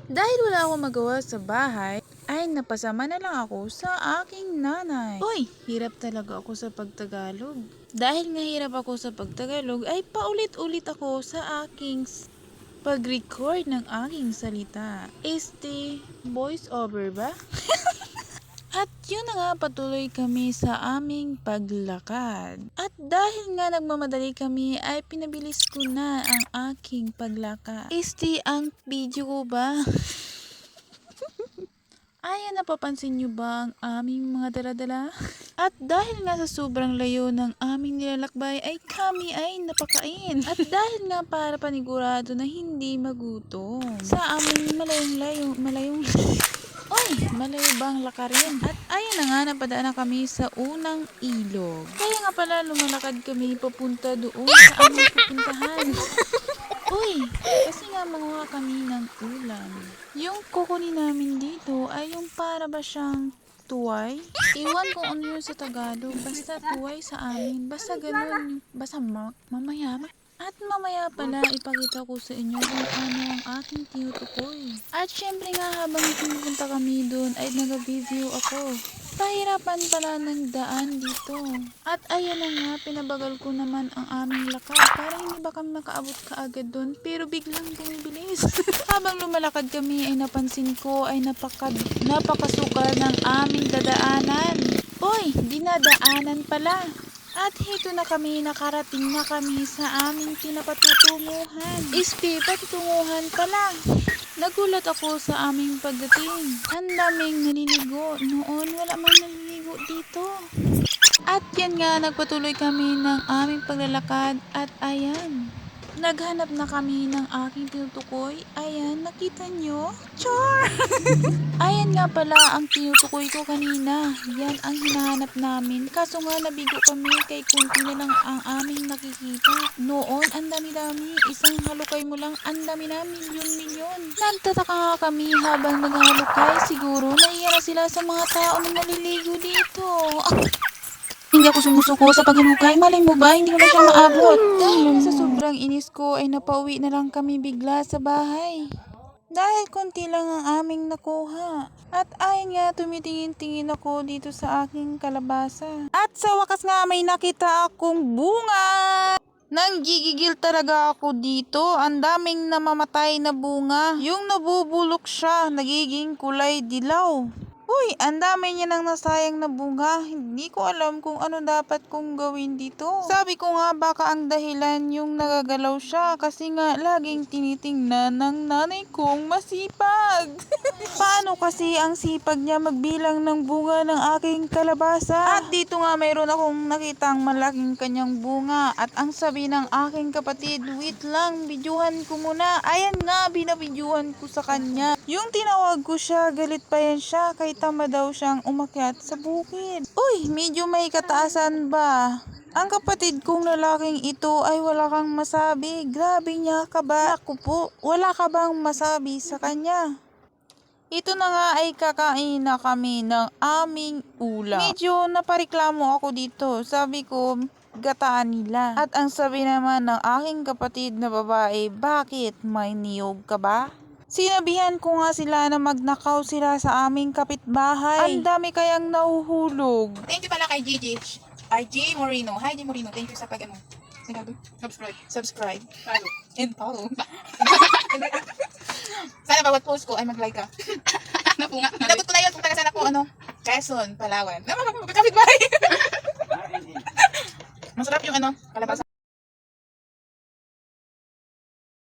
Dahil wala akong magawa sa bahay, ay napasama na lang ako sa aking nanay. Uy, hirap talaga ako sa pagtagalog. Dahil nga hirap ako sa pagtagalog, ay paulit-ulit ako sa aking pag-record ng aking salita. Voice over ba? At yun na nga, patuloy kami sa aming paglakad. At dahil nga nagmamadali kami, ay pinabilis ko na ang aking paglakad. Ang video ko ba? Ayan, napapansin nyo ba ang aming mga daladala? At dahil nga sa sobrang layo ng aming nilalakbay ay kami ay napakain. At dahil nga para panigurado na hindi magutom sa aming malayong Oy, malayo bang lakarin? At ayan na nga, napadaan na kami sa unang ilog. Kaya nga pala lumalakad kami papunta doon sa aming pupuntahan. Uy, kasi nga manguha kami ng ulam. Yung kukunin namin dito ay yung para ba siyang tuway? Iwan kung ano yun sa Tagalog. Basta tuway sa amin. Basta ganun. Basta mamaya. At mamaya pala ipakita ko sa inyo kung ano ang aking tinutukoy. At syempre nga habang pumupunta kami doon ay nag-video ako. Pahirapan pala ng daan dito. At ayan na nga, pinabagal ko naman ang aming lakad para hindi ba kami makaabot kaagad doon. Pero biglang bumibilis. Habang lumalakad kami ay napansin ko ay napakasukal ng aming dadaanan. Uy, dinadaanan pala. At hito na kami, nakarating na kami sa aming pinapatutunguhan. Patutunguhan pala. Nagulat ako sa aming pagdating. Ang daming naliligo. Noon, wala man naliligo dito. At yan nga, nagpatuloy kami ng aming paglalakad at ayan. Naghanap na kami ng aking tinutukoy. Ayan, nakita nyo? Char! Ayan nga pala ang tinutukoy ko kanina. Yan ang hinahanap namin. Kaso nga nabigo kami kay kunti na lang ang aming nakikita. Noon, ang dami-dami. Isang halukay mo lang, ang dami na, milyon-milyon. Nagtataka nga kami habang naghalukay. Siguro naiya na sila sa mga tao na naliligo dito. Hindi ako sumusuko sa paghalukay. Malay mo ba, hindi ko na siya maabot. Dahil sa sobrang inis ko ay napauwi na lang kami bigla sa bahay. Dahil konti lang ang aming nakuha. At ayun nga, tumitingin-tingin ako dito sa aking kalabasa. At sa wakas nga may nakita akong bunga. Nanggigigil talaga ako dito. Ang daming namamatay na bunga. Yung nabubulok siya, nagiging kulay dilaw. Uy, ang dami niya nang nasayang na bunga. Hindi ko alam kung ano dapat kong gawin dito. Sabi ko nga baka ang dahilan yung nagagalaw siya kasi nga laging tinitingnan ng nanay kong masipag. Paano kasi ang sipag niya magbilang ng bunga ng aking kalabasa? At dito nga mayroon akong nakitang malaking kanyang bunga. At ang sabi ng aking kapatid, wait lang, bidyuhan ko muna. Ayan nga, binabidyuhan ko sa kanya. Yung tinawag ko siya, galit pa yan siya kay tama daw siyang umakyat sa bukid. Uy, medyo may kataasan ba? Ang kapatid kong lalaking ito ay wala kang masabi. Grabe niya ka ba? Ako po, wala ka bang masabi sa kanya? Ito na nga ay kakain na kami ng aming ulam. Medyo napareklamo ako dito. Sabi ko, gataan nila. At ang sabi naman ng aking kapatid na babae, bakit may niyog ka ba? Sinabihan ko nga sila na magnakaw sila sa aming kapitbahay. Ang dami kayang nahuhulog. Thank you pala kay Gigi. Ay, G. Moreno. Hi, G. Moreno. Thank you sa pag-ano. Subscribe. Follow. And follow. Sana bawat post ko ay mag-like ka. Ano po nga? Inabot ko na yun kung taga sana ko, Quezon, Palawan. Magkakapit bahay. Masarap yung kalabasa.